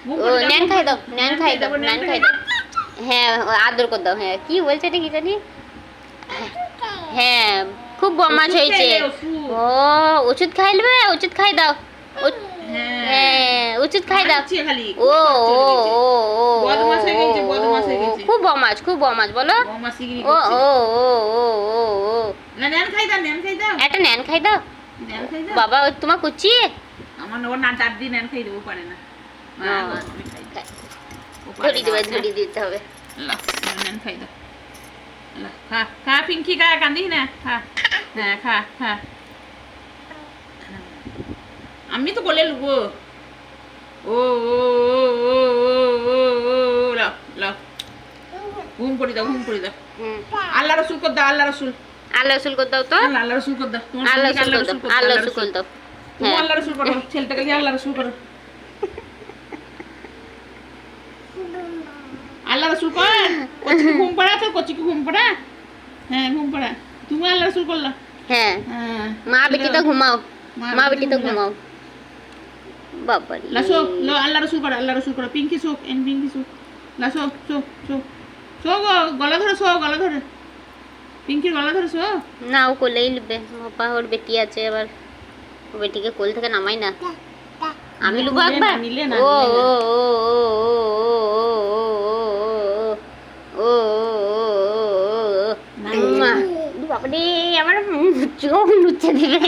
ও NAND খাই দাও, NAND খাই দাও, ন্যান খাই দাও। হ্যাঁ আদর করে দাও। হ্যাঁ কি বলছে এটা কি জানি। হ্যাঁ খুব বদমাশ হয়েছে। ও ওষুধ খাইলবে, ওষুধ খাই দাও। হ্যাঁ ওষুধ খাই দাও। ও ও ও ও খুব বদমাশ, খুব বদমাশ বলো। ও ও ও ও ও ও একটা ন্যান খাই দাও। বাবা তোমার কুচি আমার ওর না চার দিন খাই দেবো পারে না। ধরি দেবে, ধরি দিতে হবে। খাই দাও। খা খা পিঙ্কি খা, কান্দিস না, খা। হ্যাঁ খা খা। আমি তো বলে লুবো। ও ও ও ও ও ও লাও লাও। ঘুম করে দাও, ঘুম করে দাও। আল্লাহ রসুল কর দাও, আল্লাহ রসুল। আল্লাহ রসুল করে দাও তো। আল্লাহ রসুল কর দাও। আল্লাহ রসুল করে দাও, আল্লাহ রসুল করে দাও। তুমি আল্লাহ রসুল করো, ছেলেটাকে দিয়ে আল্লাহ রসুল করো। আল্লাহ রসুল কর। কচিকে ঘুম পাড়া তো, কচিকে ঘুম পাড়া। হ্যাঁ ঘুম পাড়া। তুমি আল্লাহ রসুল করলা। হ্যাঁ মা বেটি তো ঘুমাও, মা বেটি তো ঘুমাও। বাবা লাসো লো, আল্লাহ রসুল করো, আল্লাহ রসুল করো। পিঙ্কি শোক, এন পিঙ্কি শোক। লাসো শো শো শো গো, গলা ধরে শো, গলা ধরে। পিঙ্কির গলা ধরে শো। না ও কোলেই লিখবে, বাবা ওর বেটি আছে আবার, ও বেটিকে কোল থেকে নামাই না। আমি লুবো একবার। ও ও ও ও ও বাবারে আমার চোখ লুচে দিবে।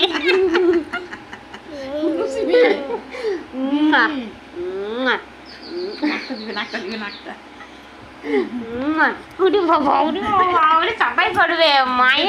ওরে বাবা, ওরে বাবা, ওরে চাপাই করবে মায়ের।